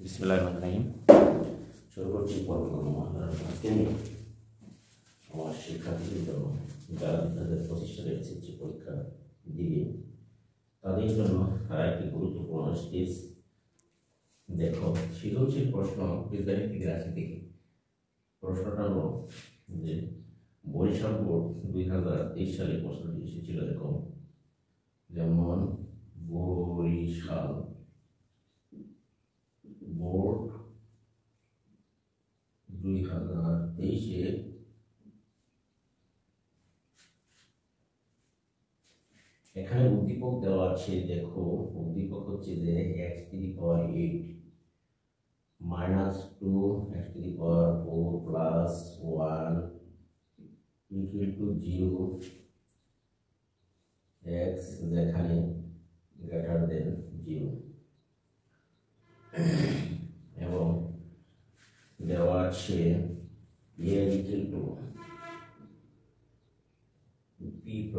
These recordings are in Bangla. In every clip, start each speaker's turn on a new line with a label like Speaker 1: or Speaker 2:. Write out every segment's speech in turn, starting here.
Speaker 1: বিসমিল্লাহিররহমানিররহিম। শুরু করছি পর্ব আজকে আমি আমার শিক্ষার্থীদের জন্য যারা 2025 সালের এসএসসি পরীক্ষা দিবে তাদের জন্য একটি গুরুত্বপূর্ণ টিপস। দেখো, সৃজনশীল প্রশ্ন বীজগণিত রাশি থেকে প্রশ্নটা হলো যে বরিশাল বোর্ড 2023 সালে প্রশ্নটি এসেছিল এরকম, যেমন বরিশাল বোর্ড 2023-এ এখানে উদ্দীপক দেওয়া আছে। দেখো, উদ্দীপক হচ্ছে যে x⁻8 -2 x⁴ + 1 = 0, x যেখানে > 0 এবং দেওয়া আছে a = p +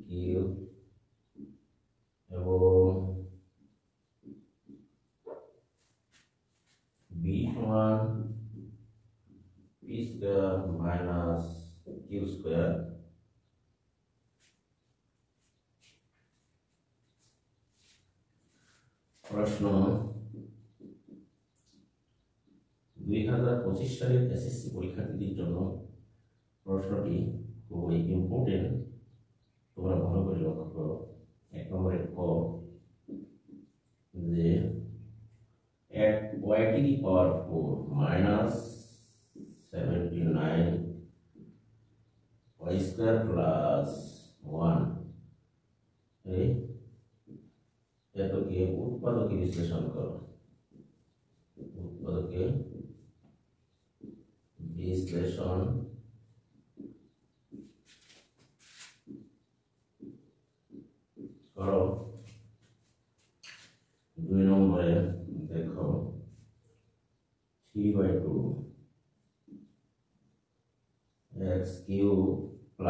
Speaker 1: q এবং b সমান p² - q²। প্রশ্ন 2025 সালের এসএসসি পরীক্ষার্থীদের জন্য প্রশ্নটি খুবই ইম্পর্টেন্ট, তোমরা ভালো করে লক্ষ্য করো। 1 নম্বরের ক, যে y⁴ -79 y² + 1 এটাকে উৎপাদকে বিশ্লেষণ করো। উৎপাদকে বিশ্লেষণ করো। 2 নম্বরে দেখো 3/2 x³ +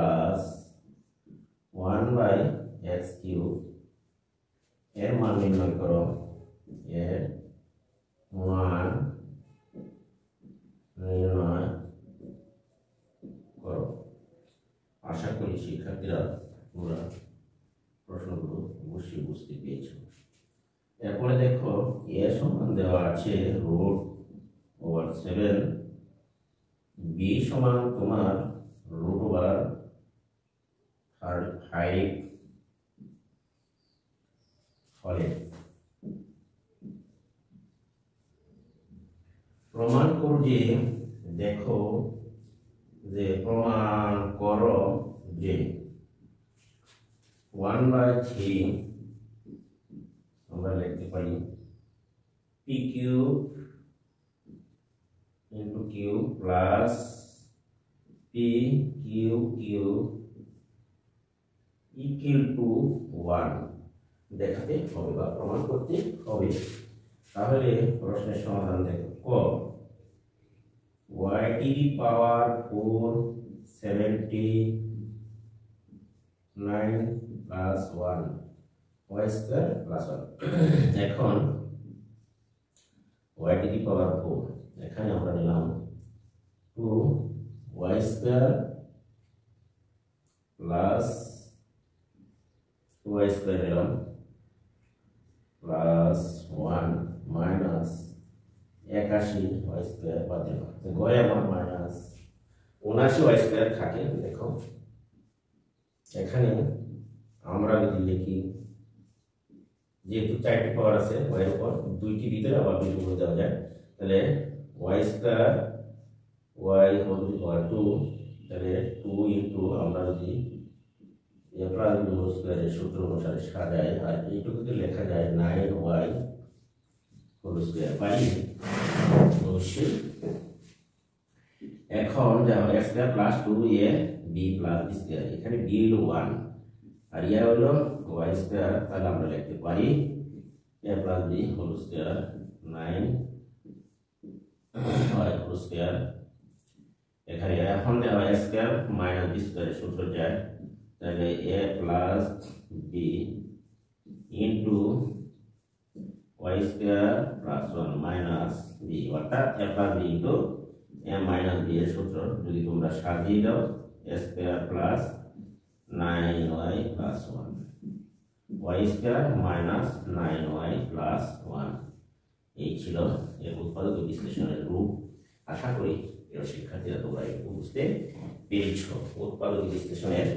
Speaker 1: 1/x³ এর মান নির্ণয় করো। এর মান নির্ণয় করো। আশা করি শিক্ষার্থীরা তোমরা প্রশ্নগুলো অবশ্যই বুঝতে পেরেছ। এরপরে দেখো a সমান দেওয়া আছে √7, b সমান তোমার √5 হলে প্রমাণ করো যে, দেখো যে প্রমাণ করো যে 1/3 আমরা লিখতে পারি p³ × q প্লাস p⁴ = 1 দেখাতে হবে বা প্রমাণ করতে হবে। তাহলে প্রশ্নের সমাধান দেখো। ক, y⁴ 79 + 1 y² + 1। এখন y⁴ এখানে আমরা নিলাম 2y² + 2y² নিলাম + 1 মাইনাস 81 y² বাদ দিলাম। তো গড়ে আমার -79 y² থাকে। দেখো এখানে আমরা যদি লিখি, যেহেতু 4টি পাওয়ার আছে y এর উপর, 2টি ভিতরে আবার 2টি করে দেওয়া যায়, তাহলে y² y⁴ 2, তাহলে 2 আমরা যদি a + b² এর সূত্র অনুসারে সাজাই, আর এইটুকুকে লেখা যায় 9y² পাই অবশ্যই। এখন দেখো x² + 2a b + b², এখানে b হলো 1 আর ইয়া হলো y², তাহলে আমরা লিখতে পারি a + b² 9y²। এখানে এখন দেওয়া x² - b² এর সূত্র যায়, তাহলে a + b * y square plus 1 minus b, অর্থাৎ a plus b into a minus b এর সূত্র যদি তোমরা সাজিয়ে দাও a square plus 9y plus 1 y square minus 9y plus 1, এই ছিল এর উৎপাদক বিশ্লেষণের রূপ। আশা করি প্রিয় শিক্ষার্থীরা তোমরা একটু বুঝতে পেরেছ উৎপাদক বিশ্লেষণের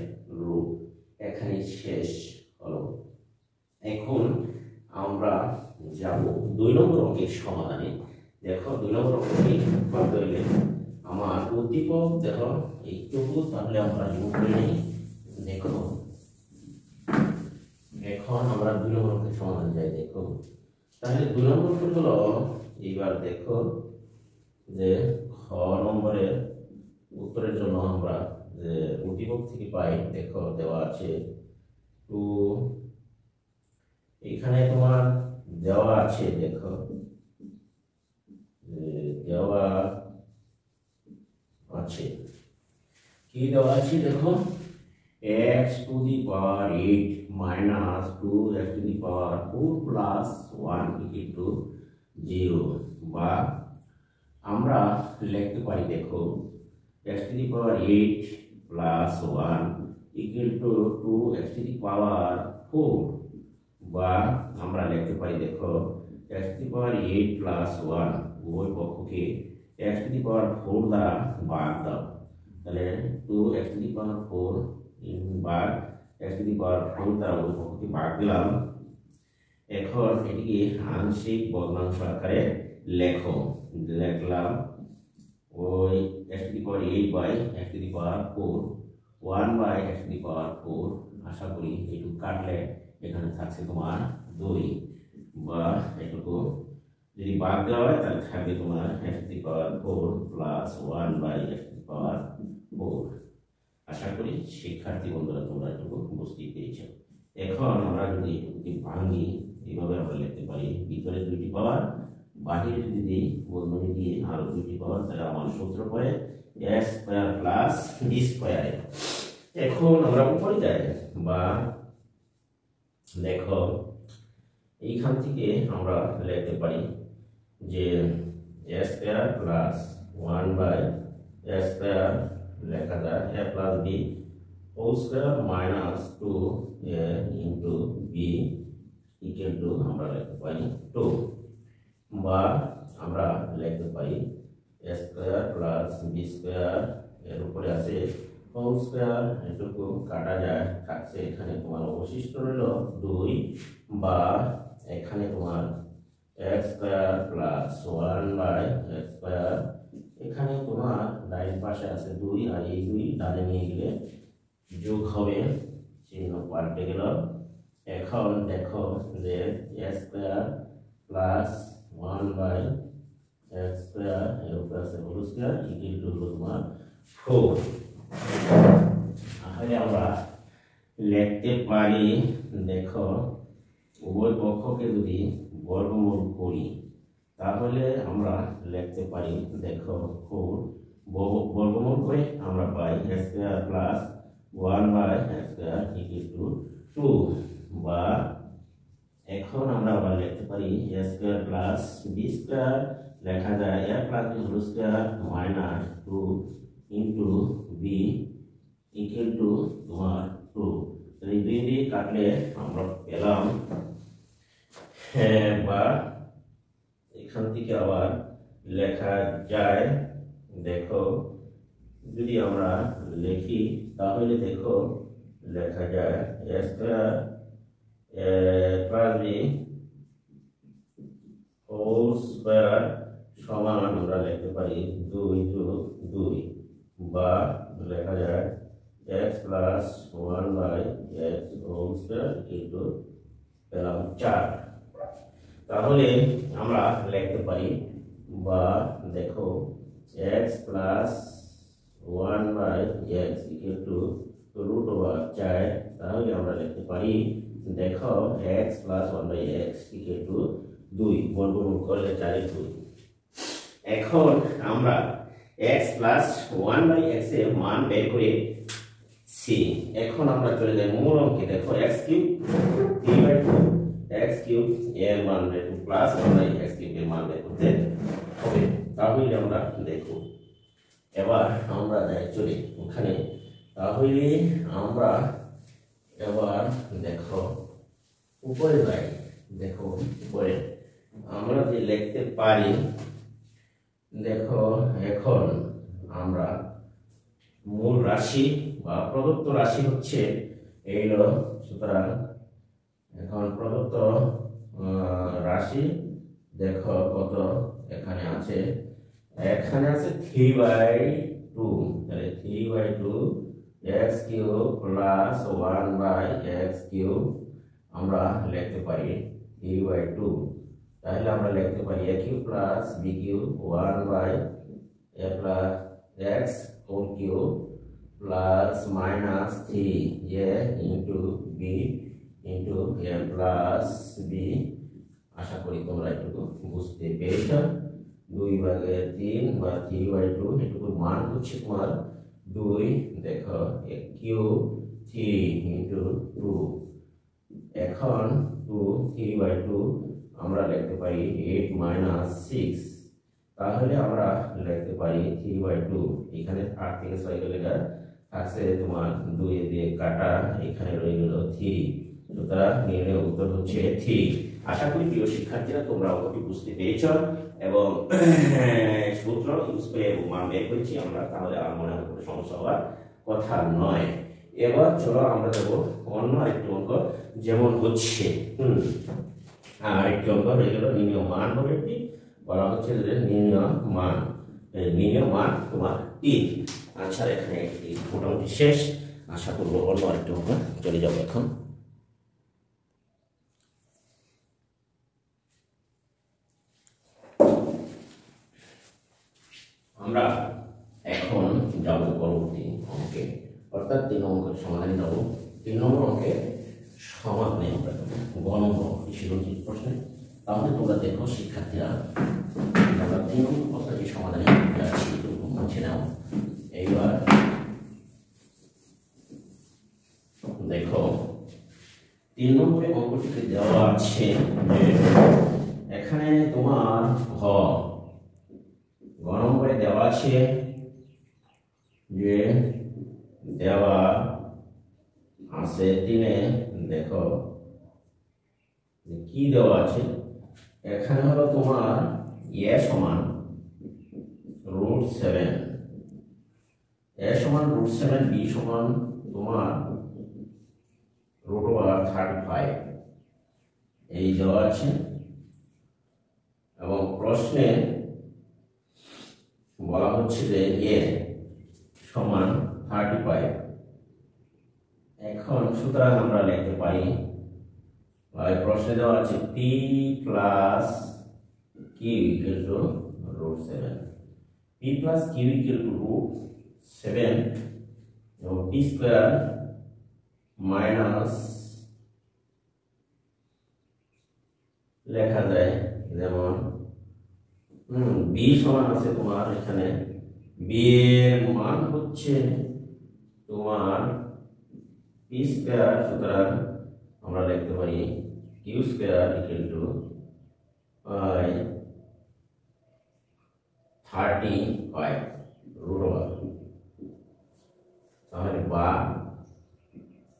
Speaker 1: রূপ এখানে শেষ হলো। এখন আমরা যাব 2 নম্বর অঙ্কের সমাধানে। দেখো 2 নম্বর অঙ্কটি করতে হলে আমার উদ্দীপক দেখো এইটুকু, তাহলে আমরা রিমুভ করে নিই। দেখো এখন আমরা 2 নম্বর অঙ্কের সমাধান যাই। দেখো তাহলে 2 নম্বর হলো, এইবার দেখো যে খ নম্বরের উত্তরের জন্য আমরা যে উদ্দীপক থেকে পাই, দেখো দেওয়া আছে 2, এখানে তোমার দেওয়া আছে, দেখো দেওয়া আছে কি দেওয়া আছে, দেখো x to the power 8 minus 2x to the power 4 plus 1 equal to 0, বা আমরা লিখতে পারি দেখো x to the power 8 plus 1 equal to 2x to the power 4, বা আমরা লিখতে পারি দেখো x to the power 8 plus 1 উভয় পক্ষকে x to the power 4 দ্বারা ভাগ দাও, তাহলে 2x to the power 4 ভাগ x to the power 4 দ্বারা উভয় পক্ষকে ভাগ দিলাম। এখন এটিকে আংশিক ভগ্নাংশ আকারে লেখো, লিখলাম ওই x to the power 8 by x to the power 4 1 by x to the power 4, আশা করি এটুকু কাটলে এখানে থাকছে তোমার 2, বা এটুকু যদি বাদ দেওয়া হয় তাহলে থাকবে তোমার x to the power 4 plus 1 by x to the power 4। আশা করি শিক্ষার্থী বন্ধুরা তোমরা এটুকু বুঝতে পেরেছো। এখন আমরা যদি এটুকুকে ভাঙি, এইভাবে আমরা লিখতে পারি ভিতরে 2টি পাওয়ার, বাহিরে যদি বন্ধনী দিয়ে আরো 2টি পাওয়ার, তাহলে আমার সূত্র পড়ে a square plus b square. এখন আমরা উপরে যাই, বা দেখো এইখান থেকে আমরা লিখতে পারি যে a square plus 1 by a square লেখা যায় a plus b whole square minus 2a into b equal to আমরা লিখতে পারি 2, বা আমরা লিখতে পারি a square plus b square এর উপরে আছে হোল স্কয়ার, এটুকু কাটা যায়, থাকছে এখানে তোমার অবশিষ্ট রইল 2, বা এখানে তোমার x square plus 1 by x square, এখানে তোমার ডাইন পাশে আছে 2 আর এই 2 ডানে নিয়ে গেলে যোগ হবে, চিহ্ন পাল্টে গেল। এখন দেখো যে x square plus 1 by x square এর উপর আছে হোল স্কয়ার ইকুয়াল টু তোমার 4। তাহলে আমরা লিখতে পারি দেখো উভয় পক্ষকে যদি বর্গমূল করি তাহলে আমরা লিখতে পারি দেখো 4 বর্গমূল করে আমরা পাই a square plus 1 by x square equal to 2, বা এখন আমরা আবার লিখতে পারি a square plus b square লেখা যায় a plus b whole square minus 2 into b equal to তোমার 2। এই 2 দিয়ে কাটলে আমরা পেলাম, বা এখান থেকে আবার লেখা যায় দেখো যদি আমরা লিখি তাহলে দেখো লেখা যায় a square plus b whole square সমান আমরা লিখতে পারি 2 যোগ 2, বা লেখা যায় x plus 1 by x whole square equal to পেলাম 4। তাহলে আমরা লিখতে পারি, বা দেখো x plus 1 by x equal to root over 4, তাহলে আমরা লিখতে পারি দেখো x plus 1 by x equal to 2, বর্গমূল করলে 4 এর 2। এখন আমরা x প্লাস 1 বাই x এর মান বের করে সি। এখন আমরা চলে যাই মূল অঙ্কে, দেখো x কিউব 3/2 x কিউব এর মান বের করব প্লাস আমরা x কিউব এর মান বের করতে হবে। তাহলে আমরা দেখো এবার আমরা অ্যাকচুয়ালি ওখানে তাহলে আমরা এবার দেখো উপরে যাই। দেখো উপরে আমরা যে লিখতে পারি, দেখো এখন আমরা মূল রাশি বা প্রদত্ত রাশি হচ্ছে এইগুলো। সুতরাং এখন প্রদত্ত রাশি দেখো কত এখানে আছে, এখানে আছে 3/2, তাহলে 3/2 x cube plus 1/x cube আমরা লিখতে পারি 3/2। তাহলে আমরা লিখতে পারি a cube plus b cube 1/a plus x whole cube plus minus 3a into b into a plus b। আশা করি তোমরা এটুকু বুঝতে পেরেছ। 2/3 বা 3/2 এটুকুর মান হচ্ছে তোমার 2। দেখো a কিউব 3 ইন্টু 2, এখন 3/2 আমরা লিখতে পারি 8 মাইনাস 6। তাহলে আমরা লিখতে পারি 3/2, এখানে 8 থেকে 6 গেলে থাকছে তোমার 2 দিয়ে কাটা, এখানে রয়ে গেল 3। সুতরাং নির্ণয় উত্তর হচ্ছে 3। আশা করি প্রিয় শিক্ষার্থীরা তোমরা অঙ্কটি বুঝতে পেরেছ এবং সূত্র ইউজ করে মান বের করেছি আমরা, তাহলে আর মনে হয় কোনো সমস্যা হওয়ার কথা নয়। এবার চলো আমরা যাবো অন্য আরেকটি অঙ্ক, যেমন হচ্ছে আরেকটি অঙ্ক হয়ে গেল নির্ণয় মান হবে কি বলা হচ্ছে যে নির্ণয় মান তোমার 3। আচ্ছা এখানে মোটামুটি শেষ। আশা করবো অন্য আরেকটি অঙ্ক চলে যাবো এখন। আমরা এখন যাব পরবর্তী অঙ্কে, অর্থাৎ 3 নম্বর সমাধানে যাব। 3 নম্বর অঙ্কে সমাধানে আমরা গ নম্বর সৃজনশীল প্রশ্নে। তাহলে তোমরা দেখো শিক্ষার্থীরা, আমরা 3 নম্বর প্রশ্নটি সমাধানে যাচ্ছি, একটু মুছে নাও। এইবার দেখো 3 নম্বরে অঙ্কটিতে দেওয়া আছে যে এখানে তোমার গ নম্বরে দেওয়া আছে যে দেওয়া আছে 3-এ। দেখো কি দেওয়া আছে, এখানে হলো তোমার a সমান √7, a সমান √7, b সমান তোমার √35 এই দেওয়া আছে। এবং প্রশ্নে বলা হচ্ছে যে a সমান 35। এখন সুতরাং আমরা লিখতে পারি, প্রশ্নে দেওয়া আছে p plus q equal to √7, p plus q equal to √7 এবং p স্কয়ার মাইনাস লেখা যায় যেমন b সমান আছে তোমার এখানে b এর মান হচ্ছে তোমার p স্কয়ার। সুতরাং আমরা লিখতে পারি q স্কয়ার ইকুয়াল টু 35 √1। তাহলে বা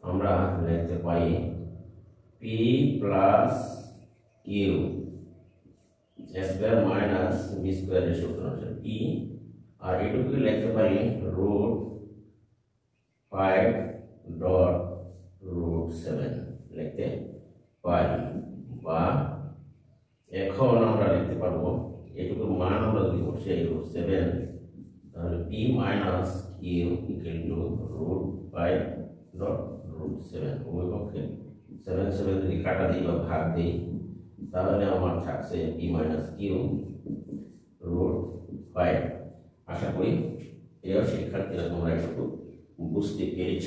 Speaker 1: আমরা লিখতে পারি p plus q square minus b স্কয়ারের সূত্র আছে p, আর এটুকু লিখতে পারি √5.√7 লিখতে পারি। বা এখন আমরা লিখতে পারবো এটুকুর মান আমরা যদি বসে √7, তাহলে p minus q equal to √5.√7। ওই পক্ষে 7 যদি কাটা দিই বা ভাগ দিই, তাহলে আমার থাকছে p মাইনাস q √5। আশা করি প্রিয় শিক্ষার্থীরা তোমরা একটু বুঝতে পেরেছ,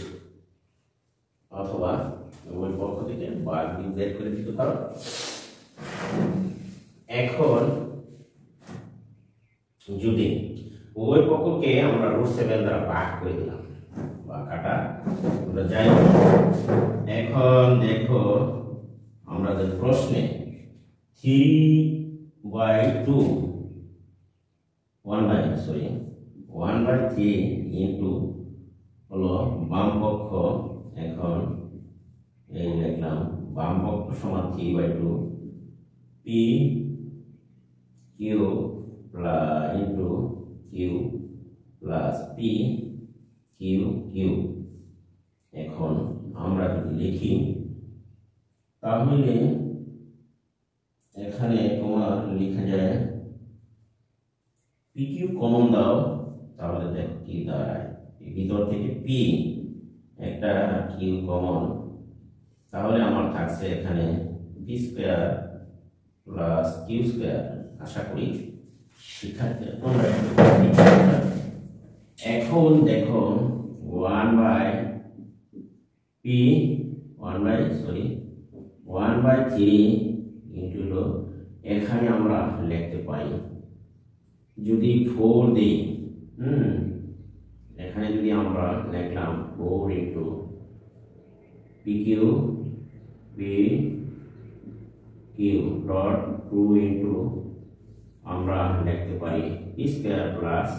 Speaker 1: অথবা ওই পক্ষ থেকে ভাগ বের করে দিতে পারো। এখন যদি উভয় পক্ষকে আমরা √7 দ্বারা ভাগ করে দিলাম বা কাটা আমরা যাই, এখন দেখো আমরা যে প্রশ্নে 3/2 1/3 ইন্টু হলো বাম পক্ষ, এখন এই লিখলাম বাম পক্ষ সমান 3/2 P Q into Q plus P Q Q. এখন আমরা যদি লিখি তাহলে এখানে তোমার লেখা যায় পি কিউ কমন দাও, তাহলে দেখো কি দাঁড়ায়, ভিতর থেকে পি একটা কিউ কমন, তাহলে আমার থাকছে এখানে P square plus Q square. আশা করি শিক্ষার্থী এখন দেখো 1/3 ইন্টু এখানে আমরা লিখতে পারি যদি 4 দিই, এখানে যদি আমরা লিখলাম 4 into P Q dot 2 into আমরা লিখতে পারি P square plus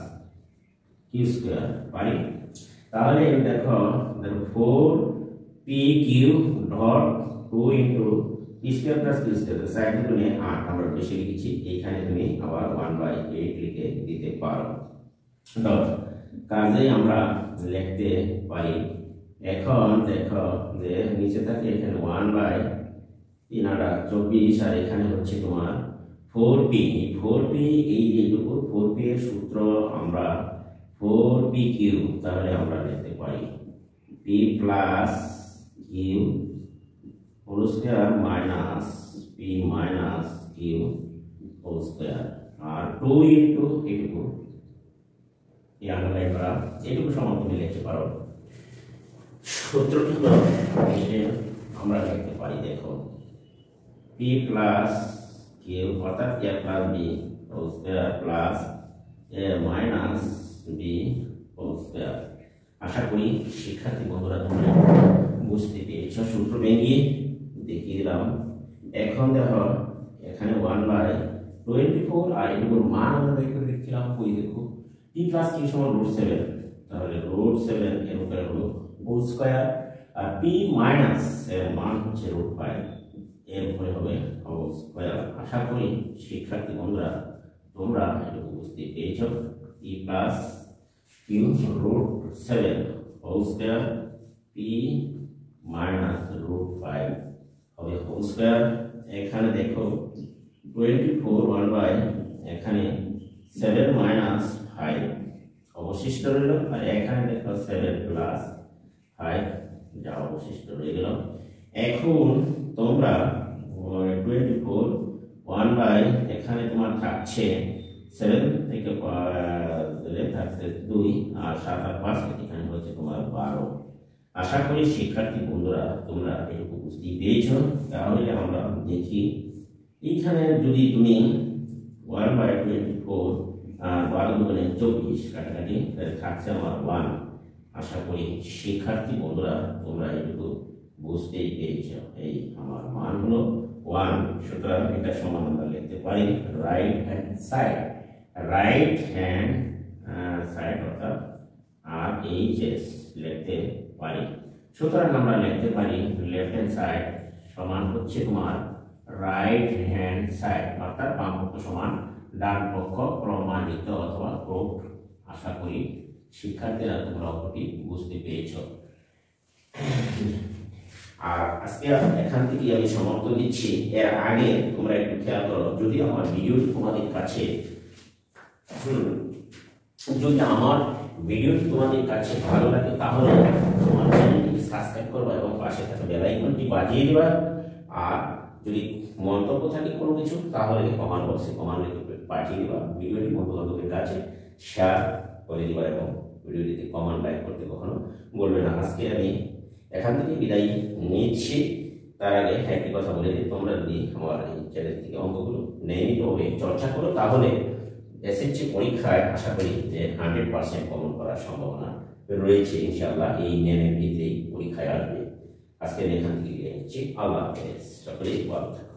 Speaker 1: Q square পারি। তাহলে দেখো 4 P Q dot 2 into P square plus Q square, side গুণে 8 আমরা বেশি লিখেছি, এখানে তুমি আবার 1/8 লিখে দিতে পারো। ডট কাজেই আমরা লিখতে পারি। এখন দেখো যে নিচে থাকে এখানে 1/3 আর এখানে হচ্ছে তোমার 4p এই যেটুকু 4p এর সূত্র আমরা 4pq, তাহলে আমরা লিখতে পারি p plus q whole square minus p minus q whole square, আর 2 ইন্টু এটুকু এই আন্ডারলাইন করা এটুকু সমান তুমি লিখতে পারো। সূত্রটি আমরা লিখতে পারি, দেখো p প্লাস কিউ অর্থাৎ a plus b whole square plus a minus b whole square. আশা করি শিক্ষার্থী বন্ধুরা তোমরা বুঝতে পেরেছ। সূত্র ভেঙে দেখিয়ে দিলাম। এখন দেখো এখানে 1/24 আর এটুকুর মান আমরা বের করে দেখছিলাম, ওই দেখো p প্লাস কিউ সমান √7, তাহলে √7 এর উপরে হলো হোল স্কয়ার আর p মাইনাস এর মান হচ্ছে √5 এর উপরে হবে হোল স্কয়ার। আশা করি শিক্ষার্থী বন্ধুরা তোমরা এটুকু বুঝতে পেরেছ। p plus Q √7 whole square p minus √5 হবে হোল স্কয়ার। এখানে দেখো 24 1/, এখানে 7 মাইনাস 5 অবশিষ্ট রইল, আর এখানে দেখো 7 প্লাস 5 যা অবশিষ্ট রয়ে গেল। এখন তোমরা 24 1/, এখানে তোমার থাকছে 7 থেকে থাকছে 2 আর 7 আর 5 এখানে হচ্ছে তোমার 12। আশা করি শিক্ষার্থী বন্ধুরা তোমরা এটুকু বুঝতে পেরেছ। তাহলে আমরা দেখি এইখানে যদি তুমি 1/24 আর 12 গুণে 24 কাটাকাটি থাকছে আমার 1। আশা করি শিক্ষার্থী বন্ধুরা তোমরা এটুকু বুঝতেই পেরেছ। এই আমার মান হলো 1, সুতরাং এটা সমান আমরা লিখতে পারি রাইট হ্যান্ড সাইড অর্থাৎ RHS লিখতে পারি। সুতরাং আমরা লিখতে পারি লেফট হ্যান্ড সাইড সমান হচ্ছে তোমার রাইট হ্যান্ড সাইড অর্থাৎ বাম পক্ষ সমান ডান পক্ষ প্রমাণিত অথবা প্রুফড। আশা করি শিক্ষার্থীরা তোমরা অঙ্কটি বুঝতে পেরেছ। আর আজকে এখান থেকে আমি সমাপ্ত দিচ্ছি। এর আগে তোমরা একটু খেয়াল করো, যদি আমার ভিডিওটি তোমাদের কাছে ভালো লাগে তাহলে তোমার চ্যানেলটি সাবস্ক্রাইব করবা এবং পাশে থাকা বেল আইকনটি বাজিয়ে দিবা। আর যদি মন্তব্য থাকে কোনো কিছু তাহলে কমেন্ট বক্সে কমেন্ট লিখে পাঠিয়ে দিবা। ভিডিওটি বন্ধু-বান্ধবের কাছে শেয়ার করে দিবা এবং ভিডিওটিতে কমেন্ট লাইক করতে কখনো বলবে না। আজকে আমি এখান থেকে বিদায় নিচ্ছি। তার আগে একটি কথা বলে দিই, তোমরা যদি আমার এই চ্যানেল থেকে অঙ্কগুলো নিয়মিতভাবে চর্চা করো তাহলে এসএসসি পরীক্ষায় আশা করি যে 100% কমন করার সম্ভাবনা রয়েছে ইনশাআল্লাহ। এই নিয়মের ভিত্তিতেই পরীক্ষায় আসবে। আজকে আমি এখান থেকে বিদায় নিচ্ছি। আল্লাহ হাফেজ, সকলেই ভালো থাকুন।